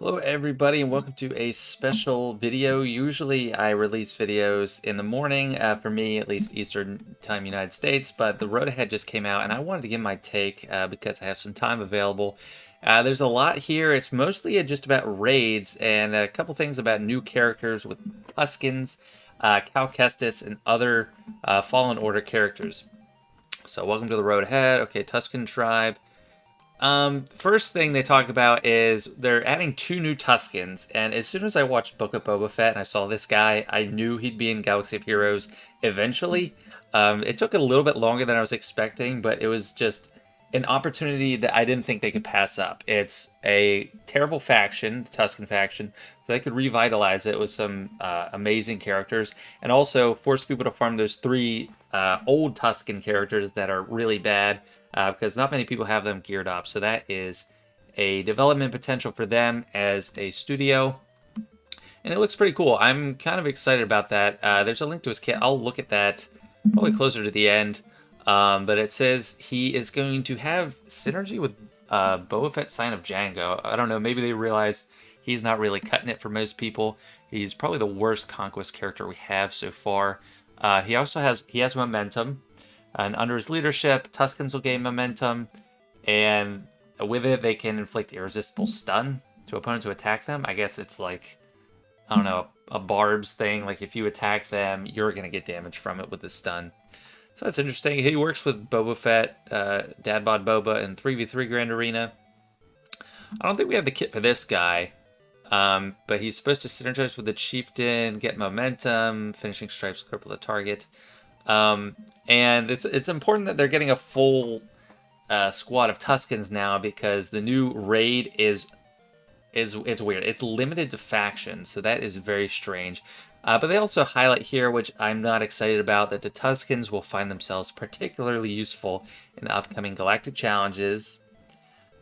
Hello everybody and welcome to a special video. Usually I release videos in the morning, for me at least Eastern time United States, but the road ahead just came out and I wanted to give my take because I have some time available. There's a lot here. It's mostly just about raids and a couple things about new characters with Tuskens, Cal Kestis, and other Fallen Order characters. So welcome to the road ahead. Okay, Tusken tribe. First thing they talk about is they're adding 2 new Tuskens, and as soon as I watched Book of Boba Fett and I saw this guy, I knew he'd be in Galaxy of Heroes eventually. It took a little bit longer than I was expecting, but it was just an opportunity that I didn't think they could pass up. It's a terrible faction, the Tusken faction, so they could revitalize it with some amazing characters, and also force people to farm those 3 old Tusken characters that are really bad. Because not many people have them geared up. So that is a development potential for them as a studio. And it looks pretty cool. I'm kind of excited about that. There's a link to his kit. I'll look at that probably closer to the end. But it says he is going to have synergy with Boba Fett Sign of Django. I don't know. Maybe they realize he's not really cutting it for most people. He's probably the worst Conquest character we have so far. He also has momentum. And under his leadership, Tuskens will gain momentum, and with it, they can inflict irresistible stun to opponents who attack them. I guess it's like, I don't know, a barbs thing. Like if you attack them, you're going to get damage from it with the stun. So that's interesting. He works with Boba Fett, Dad Bod Boba, in 3v3 Grand Arena. I don't think we have the kit for this guy, but he's supposed to synergize with the Chieftain, get momentum, finishing stripes, cripple the target. And it's important that they're getting a full squad of Tuskens now, because the new raid is weird. It's limited to factions, so that is very strange. But they also highlight here, which I'm not excited about, that the Tuskens will find themselves particularly useful in the upcoming galactic challenges,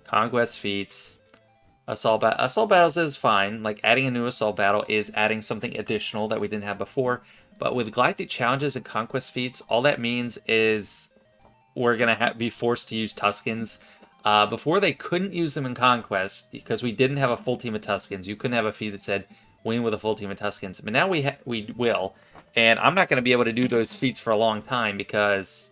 conquest feats. Assault battles is fine. Like adding a new assault battle is adding something additional that we didn't have before. But with galactic challenges and conquest feats, all that means is we're gonna be forced to use Tuskens. Before they couldn't use them in conquest because we didn't have a full team of Tuskens. You couldn't have a feat that said win with a full team of Tuskens. But now we will, and I'm not gonna be able to do those feats for a long time because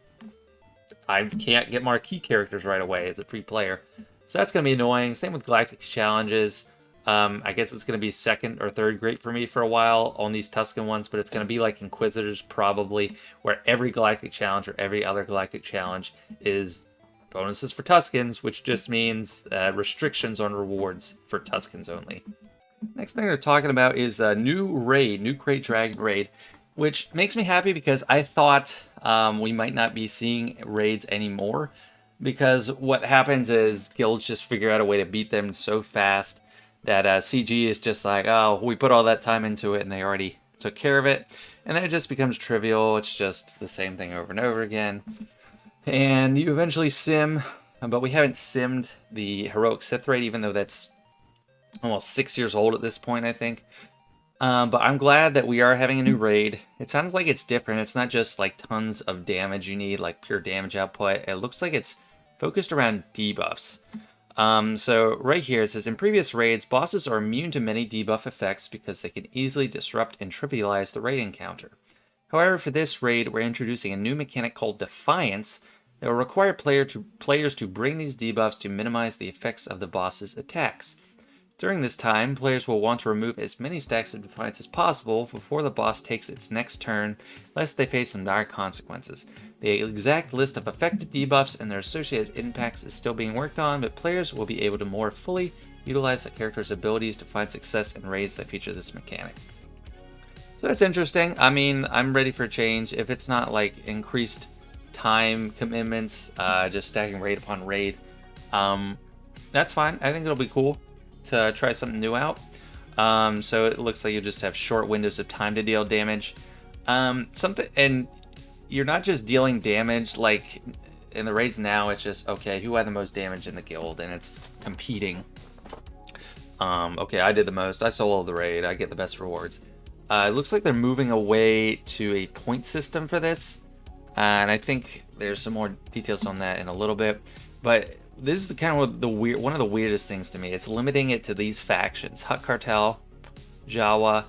I can't get marquee characters right away as a free player. So that's going to be annoying. Same with Galactic Challenges. I guess it's going to be second or third great for me for a while on these Tusken ones, but it's going to be like Inquisitors probably, where every Galactic Challenge or every other Galactic Challenge is bonuses for Tuskens, which just means restrictions on rewards for Tuskens only. Next thing they're talking about is a new raid, new Krayt Dragon raid, which makes me happy because I thought we might not be seeing raids anymore. Because what happens is guilds just figure out a way to beat them so fast that CG is just like, oh, we put all that time into it and they already took care of it. And then it just becomes trivial. It's just the same thing over and over again. And you eventually sim, but we haven't simmed the Heroic Sith raid, even though that's almost 6 years old at this point, I think. But I'm glad that we are having a new raid. It sounds like it's different. It's not just like tons of damage you need, like pure damage output. It looks like it's focused around debuffs. So right here it says, in previous raids, bosses are immune to many debuff effects because they can easily disrupt and trivialize the raid encounter. However, for this raid, we're introducing a new mechanic called Defiance that will require players to bring these debuffs to minimize the effects of the boss's attacks. During this time, players will want to remove as many stacks of Defiance as possible before the boss takes its next turn, lest they face some dire consequences. The exact list of affected debuffs and their associated impacts is still being worked on, but players will be able to more fully utilize the character's abilities to find success in raids that feature this mechanic. So that's interesting. I mean, I'm ready for a change. If it's not like increased time commitments, just stacking raid upon raid, that's fine. I think it'll be cool to try something new out. So it looks like you just have short windows of time to deal damage. And you're not just dealing damage like in the raids now. It's just, okay, who had the most damage in the guild, and it's competing. Okay, I did the most. I soloed the raid. I get the best rewards. It looks like they're moving away to a point system for this, and I think there's some more details on that in a little bit. But this is the kind of one of the weirdest things to me. It's limiting it to these factions: Hut Cartel, Jawa,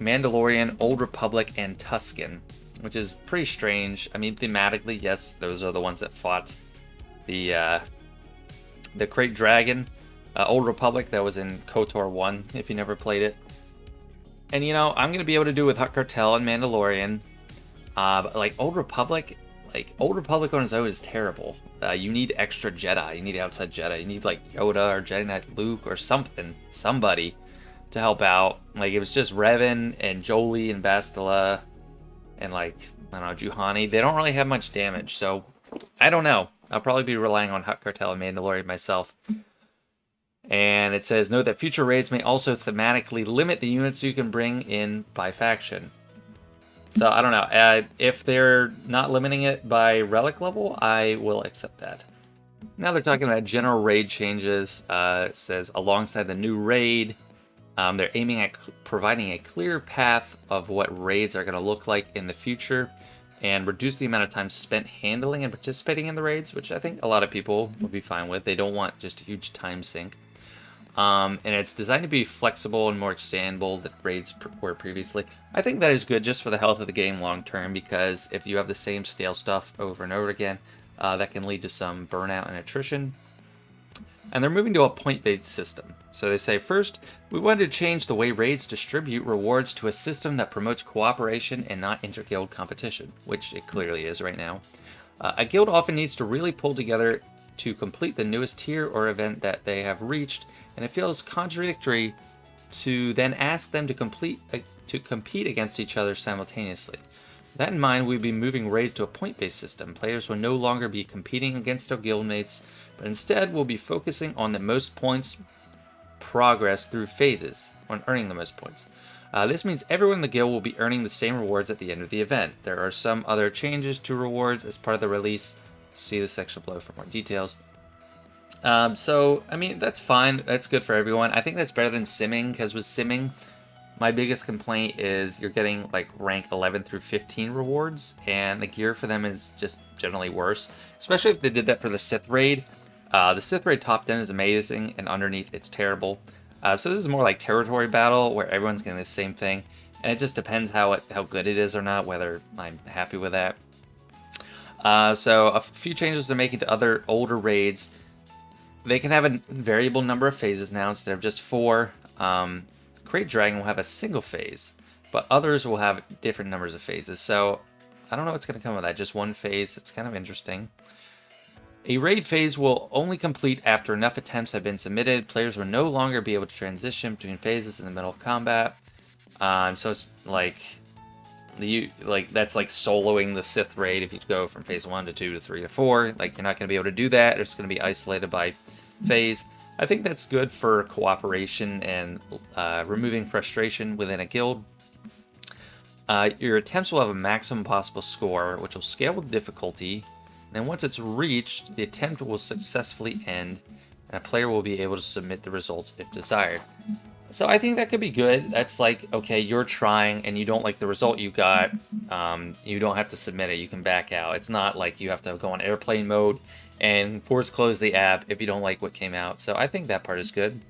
Mandalorian, Old Republic, and Tusken, which is pretty strange. I mean, thematically, yes, those are the ones that fought the Krayt Dragon. Old Republic, that was in KOTOR 1, if you never played it. And, you know, I'm going to be able to do with Hut Cartel and Mandalorian. But, like, Old Republic on its own is terrible. You need extra Jedi. You need outside Jedi. You need, like, Yoda or Jedi Knight Luke or something. Somebody to help out. Like, it was just Revan and Jolee and Bastila and, like, I don't know, Juhani. They don't really have much damage, so I don't know. I'll probably be relying on Hut Cartel and Mandalorian myself. And it says, note that future raids may also thematically limit the units you can bring in by faction. So, I don't know. If they're not limiting it by relic level, I will accept that. Now they're talking about general raid changes. It says, alongside the new raid, they're aiming at providing a clear path of what raids are going to look like in the future, and reduce the amount of time spent handling and participating in the raids, which I think a lot of people would be fine with. They don't want just a huge time sink. And it's designed to be flexible and more expandable than raids were previously. I think that is good just for the health of the game long term, because if you have the same stale stuff over and over again, that can lead to some burnout and attrition. And they're moving to a point-based system. So they say, first, we wanted to change the way raids distribute rewards to a system that promotes cooperation and not inter-guild competition, which it clearly is right now. A guild often needs to really pull together to complete the newest tier or event that they have reached, and it feels contradictory to then ask them to compete against each other simultaneously. With that in mind, we'll be moving raids to a point-based system. Players will no longer be competing against their guildmates, but instead will be focusing on the most points progress through phases, on earning the most points. This means everyone in the guild will be earning the same rewards at the end of the event. There are some other changes to rewards as part of the release. See the section below for more details. So, I mean, that's fine. That's good for everyone. I think that's better than simming, because with simming, my biggest complaint is you're getting like rank 11 through 15 rewards, and the gear for them is just generally worse, especially if they did that for the Sith raid. The Sith raid top 10 is amazing, and underneath it's terrible. So this is more like territory battle, where everyone's getting the same thing, and it just depends how good it is or not, whether I'm happy with that. So a few changes they're making to other older raids. They can have a variable number of phases now instead of just 4. Krayt Dragon will have a single phase, but others will have different numbers of phases. So I don't know what's going to come of that. Just one phase. It's kind of interesting. A raid phase will only complete after enough attempts have been submitted. Players will no longer be able to transition between phases in the middle of combat. So it's like that's like soloing the Sith raid. If you go from phase 1 to 2 to 3 to 4, like you're not going to be able to do that. It's going to be isolated by phase. I think that's good for cooperation and removing frustration within a guild. Your attempts will have a maximum possible score, which will scale with difficulty. Then once it's reached, the attempt will successfully end, and a player will be able to submit the results if desired. So I think that could be good. That's like, okay, you're trying and you don't like the result you got. You don't have to submit it. You can back out. It's not like you have to go on airplane mode and force close the app if you don't like what came out. So I think that part is good.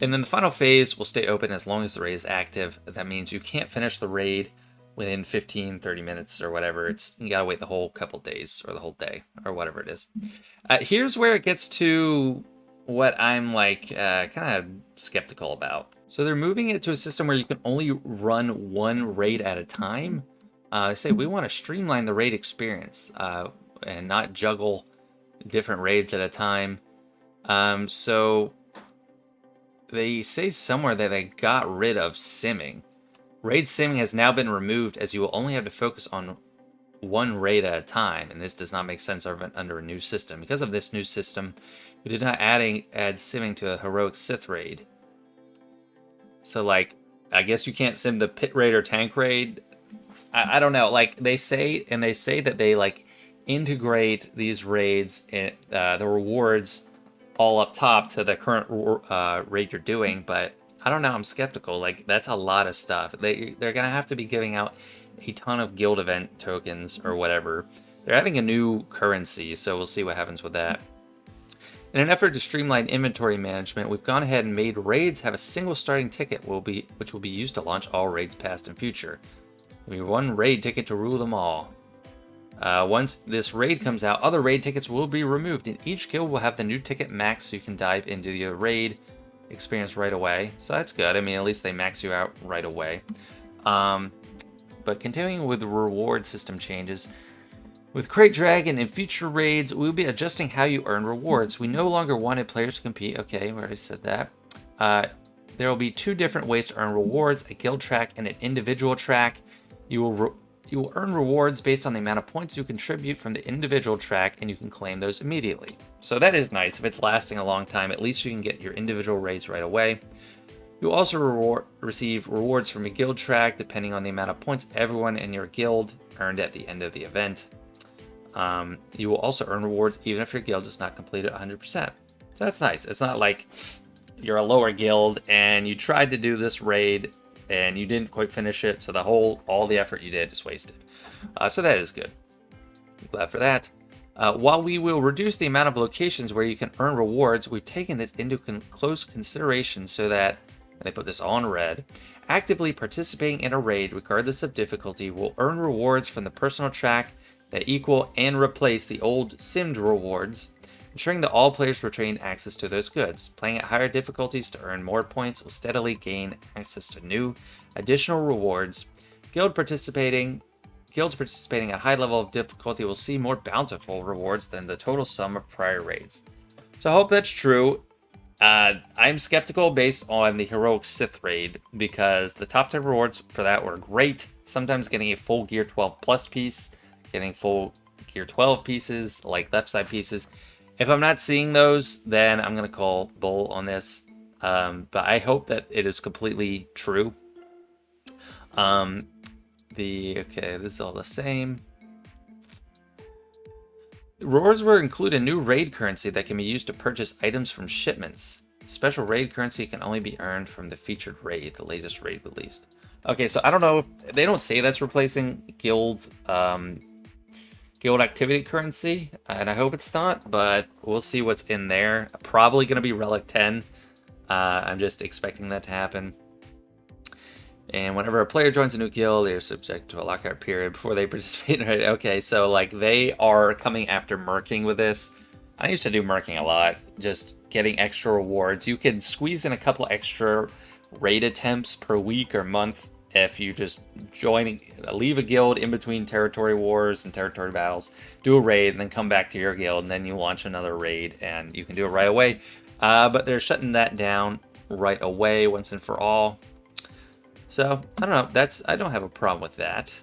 And then the final phase will stay open as long as the raid is active. That means you can't finish the raid within 15, 30 minutes or whatever. You gotta wait the whole couple days or the whole day or whatever it is. Here's where it gets to what I'm like kind of skeptical about. So they're moving it to a system where you can only run one raid at a time. They say we want to streamline the raid experience and not juggle different raids at a time. So they say somewhere that they got rid of simming. Raid simming has now been removed, as you will only have to focus on one raid at a time, and this does not make sense under a new system. Because of this new system, we did not add simming to a heroic Sith raid. So, like, I guess you can't sim the pit raid or tank raid. I don't know. Like, they say that they, like, integrate these raids, and the rewards all up top to the current raid you're doing, but I don't know. I'm skeptical. Like, that's a lot of stuff. They're gonna have to be giving out a ton of guild event tokens or whatever. They're adding a new currency, so we'll see what happens with that. In an effort to streamline inventory management, we've gone ahead and made raids have a single starting ticket which will be used to launch all raids past and future. There'll be one raid ticket to rule them all. Once this raid comes out, other raid tickets will be removed, and each guild will have the new ticket max so you can dive into the raid experience right away. So that's good. I mean, at least they max you out right away. But continuing with the reward system changes, with Crate Dragon and future raids, we'll be adjusting how you earn rewards. We no longer wanted players to compete. Okay, we already said that. There will be two different ways to earn rewards, a guild track and an individual track. You will earn rewards based on the amount of points you contribute from the individual track, and you can claim those immediately. So that is nice. If it's lasting a long time, at least you can get your individual raids right away. You'll also receive rewards from a guild track depending on the amount of points everyone in your guild earned at the end of the event. You will also earn rewards even if your guild is not completed 100%. So that's nice. It's not like you're a lower guild and you tried to do this raid and you didn't quite finish it, so all the effort you did is wasted. So that is good. I'm glad for that. While we will reduce the amount of locations where you can earn rewards, we've taken this into close consideration so that, and they put this all in red, actively participating in a raid, regardless of difficulty, will earn rewards from the personal track that equal and replace the old simmed rewards, ensuring that all players retain access to those goods. Playing at higher difficulties to earn more points will steadily gain access to new, additional rewards. Guilds participating at high level of difficulty will see more bountiful rewards than the total sum of prior raids. So I hope that's true. I'm skeptical based on the Heroic Sith raid, because the top 10 rewards for that were great. Sometimes getting a full Gear 12 plus piece, getting full Gear 12 pieces, like left side pieces. If I'm not seeing those, then I'm going to call bull on this. But I hope that it is completely true. Okay, this is all the same. Rewards will include a new raid currency that can be used to purchase items from shipments. Special raid currency can only be earned from the featured raid, the latest raid released. Okay, so I don't know if they don't say that's replacing guild activity currency, and I hope it's not, but we'll see what's in there. Probably going to be Relic 10. I'm just expecting that to happen. And whenever a player joins a new guild, they're subject to a lockout period before they participate in it. Okay, so like they are coming after Mercing with this. I used to do Mercing a lot, just getting extra rewards. You can squeeze in a couple extra raid attempts per week or month if you just leave a guild in between territory wars and territory battles, do a raid, and then come back to your guild, and then you launch another raid, and you can do it right away. But they're shutting that down right away, once and for all. So, I don't know, I don't have a problem with that.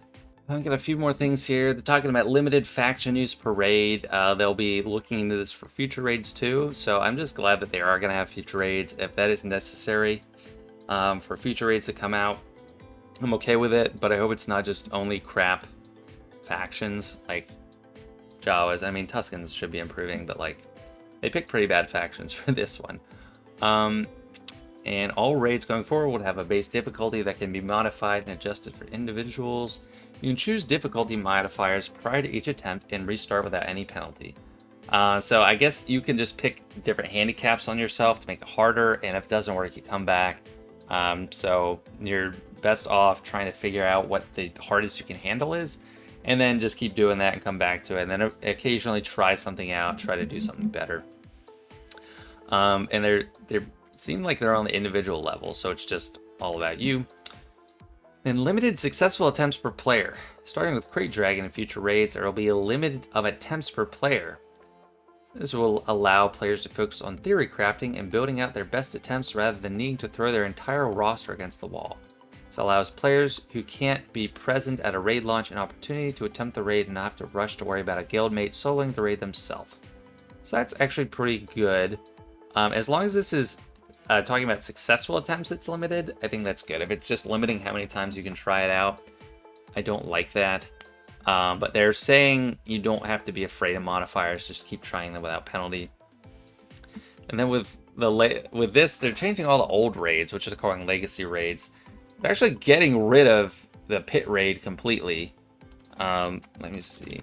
I've got a few more things here. They're talking about limited faction use per raid. They'll be looking into this for future raids too, so I'm just glad that they are going to have future raids if that is necessary for future raids to come out. I'm okay with it, but I hope it's not just only crap factions like Jawas. I mean, Tuskens should be improving, but like they picked pretty bad factions for this one. And all raids going forward would have a base difficulty that can be modified and adjusted for individuals. You can choose difficulty modifiers prior to each attempt and restart without any penalty. So I guess you can just pick different handicaps on yourself to make it harder, and if it doesn't work, you come back. So you're best off trying to figure out what the hardest you can handle is, and then just keep doing that and come back to it, and then occasionally try something out, try to do something better. And they seem like they're on the individual level, so it's just all about you. And limited successful attempts per player. Starting with Crate Dragon and future raids, there will be a limit of attempts per player. This will allow players to focus on theory crafting and building out their best attempts rather than needing to throw their entire roster against the wall. This allows players who can't be present at a raid launch an opportunity to attempt the raid and not have to rush to worry about a guildmate soloing the raid themselves. So that's actually pretty good. As long as this is talking about successful attempts, it's limited. I think that's good. If it's just limiting how many times you can try it out, I don't like that. But they're saying you don't have to be afraid of modifiers, just keep trying them without penalty. And then with this, they're changing all the old raids, which is calling legacy raids. They're actually getting rid of the pit raid completely. Let me see.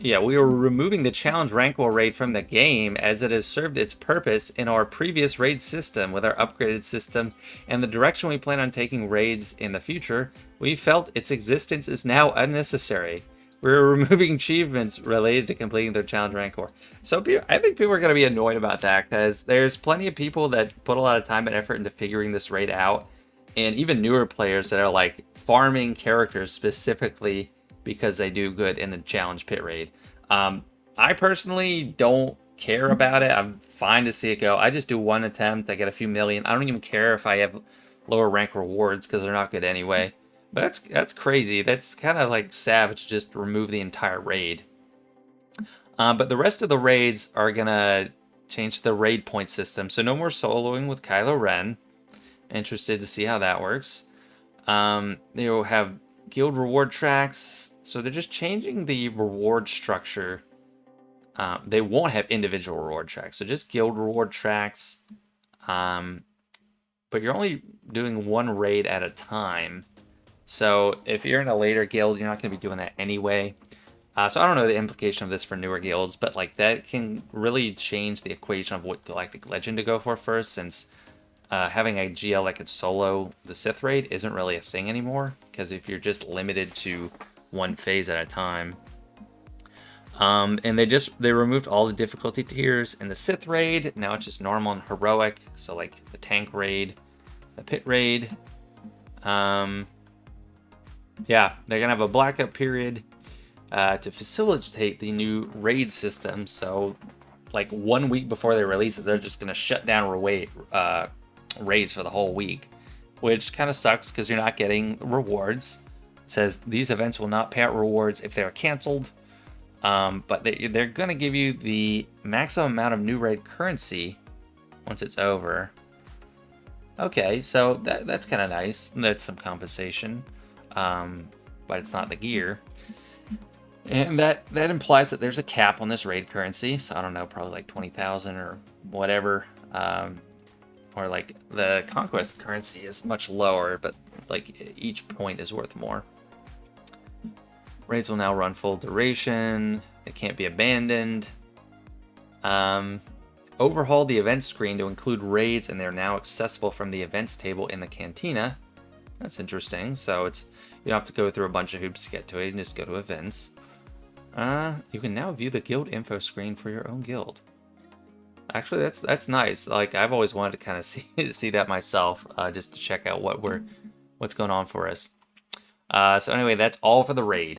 Yeah, we are removing the challenge rankle raid from the game as it has served its purpose in our previous raid system. With our upgraded system and the direction we plan on taking raids in the future, we felt its existence is now unnecessary. We're removing achievements related to completing their challenge rancor. So I think people are going to be annoyed about that because there's plenty of people that put a lot of time and effort into figuring this raid out, and even newer players that are like farming characters specifically because they do good in the challenge pit raid. I personally don't care about it. I'm fine to see it go. I just do one attempt. I get a few million. I don't even care if I have lower rank rewards because they're not good anyway. But that's crazy. That's kind of like savage. Just remove the entire raid. But the rest of the raids are gonna change the raid point system. So no more soloing with Kylo Ren. Interested to see how that works. You'll have guild reward tracks. So they're just changing the reward structure. They won't have individual reward tracks, so just guild reward tracks. But you're only doing one raid at a time. So if you're in a later guild, you're not going to be doing that anyway. So I don't know the implication of this for newer guilds, but like that can really change the equation of what Galactic Legend to go for first, since having a GL that could solo the Sith raid isn't really a thing anymore, because if you're just limited to one phase at a time. And they removed all the difficulty tiers in the Sith raid. Now it's just normal and heroic. So like the tank raid, the pit raid. Yeah, they're gonna have a blackout period to facilitate the new raid system. So like 1 week before they release it, they're just gonna shut down raids for the whole week, which kind of sucks because you're not getting rewards. It says these events will not pay out rewards if they are canceled, but they're going to give you the maximum amount of new raid currency once it's over. Okay, so that's kind of nice. That's some compensation, but it's not the gear. And that implies that there's a cap on this raid currency. So I don't know, probably like 20,000 or whatever. Or like the conquest currency is much lower, but like each point is worth more. Raids will now run full duration. They can't be abandoned. Overhaul the event screen to include raids, and they're now accessible from the events table in the cantina. That's interesting. So you don't have to go through a bunch of hoops to get to it. You can just go to events. You can now view the guild info screen for your own guild. Actually, that's nice. Like I've always wanted to kind of see that myself, just to check out what's going on for us. So anyway, that's all for the raid.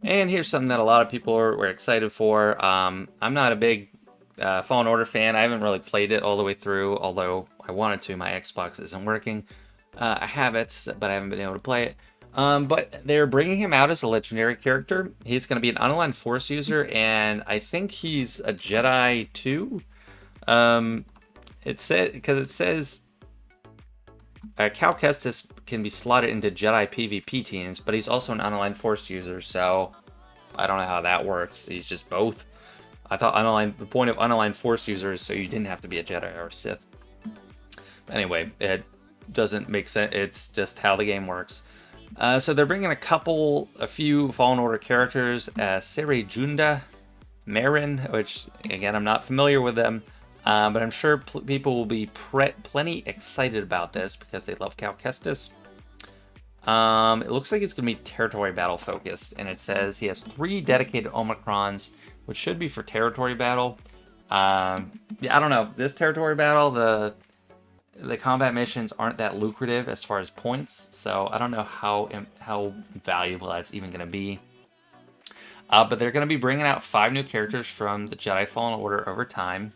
And here's something that a lot of people were excited for. I'm not a big Fallen Order fan. I haven't really played it all the way through, although I wanted to. My Xbox isn't working. I have it, but I haven't been able to play it. But they're bringing him out as a legendary character. He's going to be an unaligned Force user, and I think he's a Jedi too. It says Cal Kestis can be slotted into Jedi PvP teams, but he's also an unaligned Force user, so I don't know how that works. He's just both. I thought the point of unaligned Force user is so you didn't have to be a Jedi or a Sith. Anyway, it doesn't make sense. It's just how the game works. So they're bringing a few Fallen Order characters, Sere Junda, Marin, which again I'm not familiar with them. But I'm sure people will be plenty excited about this because they love Cal Kestis. It looks like it's going to be territory battle focused, and it says he has 3 dedicated Omicrons, which should be for territory battle. Yeah, I don't know. This territory battle, the combat missions aren't that lucrative as far as points, so I don't know how valuable that's even going to be. But they're going to be bringing out 5 new characters from the Jedi Fallen Order over time.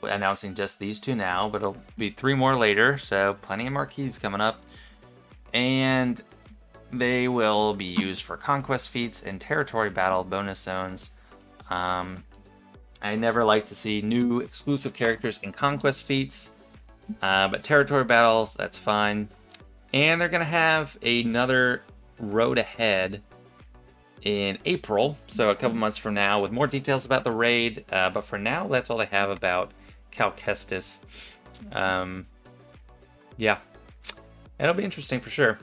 Announcing just these 2 now, but it'll be 3 more later, so plenty of marquees coming up. And they will be used for conquest feats and territory battle bonus zones. I never like to see new exclusive characters in conquest feats, but territory battles, that's fine. And they're going to have another road ahead in April, so a couple months from now, with more details about the raid. But for now, that's all I have about Cal Kestis. Yeah, it'll be interesting for sure.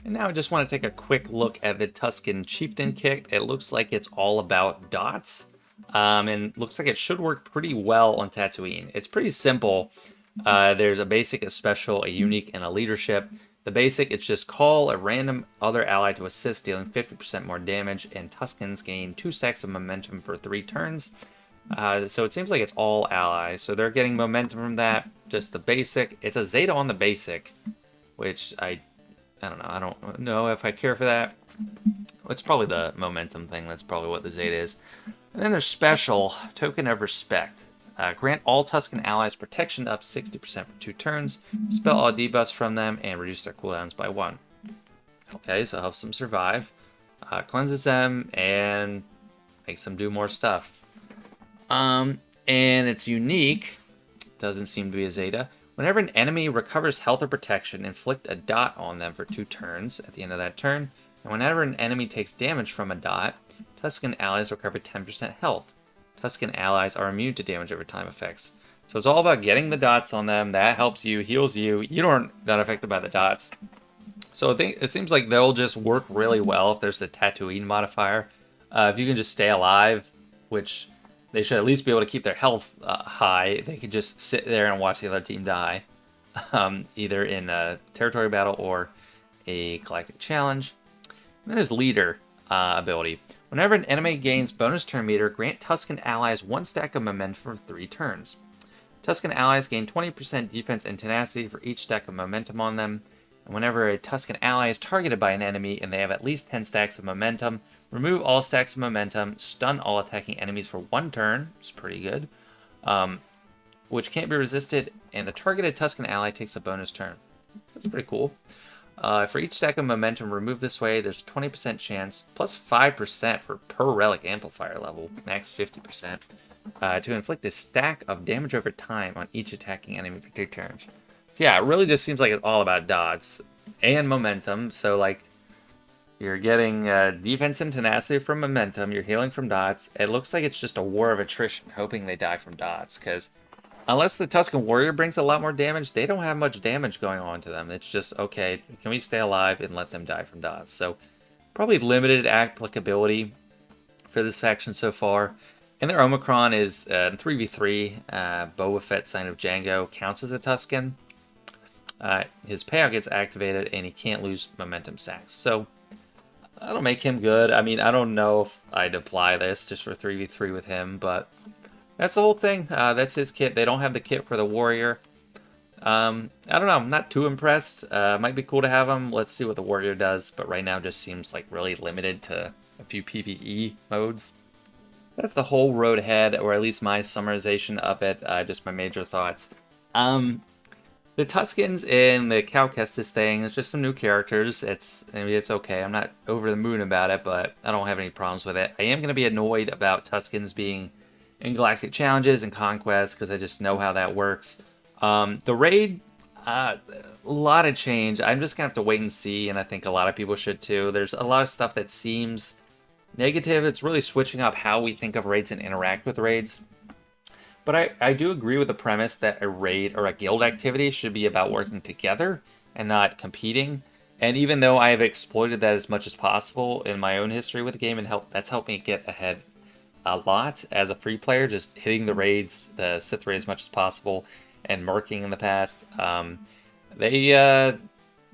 And now I just want to take a quick look at the Tusken Chieftain kit. It looks like it's all about dots, and looks like it should work pretty well on Tatooine. It's pretty simple. There's a basic, a special, a unique, and a leadership. The basic, it's just call a random other ally to assist, dealing 50% more damage, and Tuskens gain 2 stacks of momentum for 3 turns. So it seems like it's all allies, so they're getting momentum from that. Just the basic. It's a Zeta on the basic, which I don't know. I don't know if I care for that. It's probably the momentum thing. That's probably what the Zeta is. And then there's special, Token of Respect. Grant all Tusken allies protection up 60% for 2 turns. Spell all debuffs from them and reduce their cooldowns by 1. Okay, so helps them survive. Cleanses them and makes them do more stuff. And it's unique. Doesn't seem to be a Zeta. Whenever an enemy recovers health or protection, inflict a dot on them for 2 turns at the end of that turn. And whenever an enemy takes damage from a dot, Tusken allies recover 10% health. Tusken allies are immune to damage over time effects. So it's all about getting the dots on them. That helps you, heals you. You aren't not affected by the dots. So I think it seems like they'll just work really well if there's the Tatooine modifier. If you can just stay alive, which they should at least be able to keep their health high. They could just sit there and watch the other team die, either in a territory battle or a galactic challenge. And then there's leader ability. Whenever an enemy gains bonus turn meter, grant Tusken allies 1 stack of momentum for 3 turns. Tusken allies gain 20% defense and tenacity for each stack of momentum on them. And whenever a Tusken ally is targeted by an enemy and they have at least 10 stacks of momentum, remove all stacks of momentum, stun all attacking enemies for 1 turn, it's pretty good, which can't be resisted, and the targeted Tusken ally takes a bonus turn. That's pretty cool. For each stack of momentum removed this way, there's a 20% chance, plus 5% for per relic amplifier level, max 50%, to inflict a stack of damage over time on each attacking enemy for 2 turns. So yeah, it really just seems like it's all about dots and momentum, so like, you're getting defense and tenacity from momentum. You're healing from dots. It looks like it's just a war of attrition, hoping they die from dots. Because unless the Tusken Warrior brings a lot more damage, they don't have much damage going on to them. It's just, okay, can we stay alive and let them die from dots? So probably limited applicability for this faction so far. And their Omicron is 3v3. Boba Fett, Sign of Django, counts as a Tusken. His payout gets activated, and he can't lose momentum sacks. So that'll make him good. I mean, I don't know if I'd apply this just for 3v3 with him, but that's the whole thing. That's his kit. They don't have the kit for the Warrior. I don't know. I'm not too impressed. Might be cool to have him. Let's see what the Warrior does, but right now just seems like really limited to a few PvE modes. So that's the whole road ahead, or at least my summarization of it. Just my major thoughts. The Tuskens in the Cal Kestis thing, it's just some new characters. Maybe it's okay. I'm not over the moon about it, but I don't have any problems with it. I am going to be annoyed about Tuskens being in Galactic Challenges and Conquest, because I just know how that works. The raid, a lot of change. I'm just going to have to wait and see, and I think a lot of people should too. There's a lot of stuff that seems negative. It's really switching up how we think of raids and interact with raids. But I do agree with the premise that a raid or a guild activity should be about working together and not competing. And even though I have exploited that as much as possible in my own history with the game, and that's helped me get ahead a lot as a free player, just hitting the raids, the Sith raid as much as possible, and merking in the past, they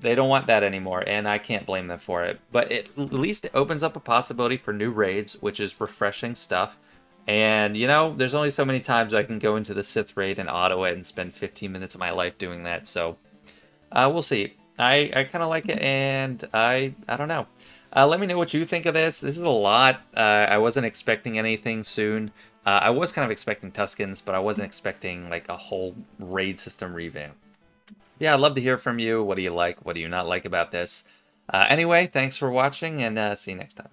don't want that anymore, and I can't blame them for it. But at least it opens up a possibility for new raids, which is refreshing stuff. And, you know, there's only so many times I can go into the Sith raid and auto it and spend 15 minutes of my life doing that. So, we'll see. I kind of like it, and I don't know. Let me know what you think of this. This is a lot. I wasn't expecting anything soon. I was kind of expecting Tuskens, but I wasn't expecting, like, a whole raid system revamp. Yeah, I'd love to hear from you. What do you like? What do you not like about this? Anyway, thanks for watching, and see you next time.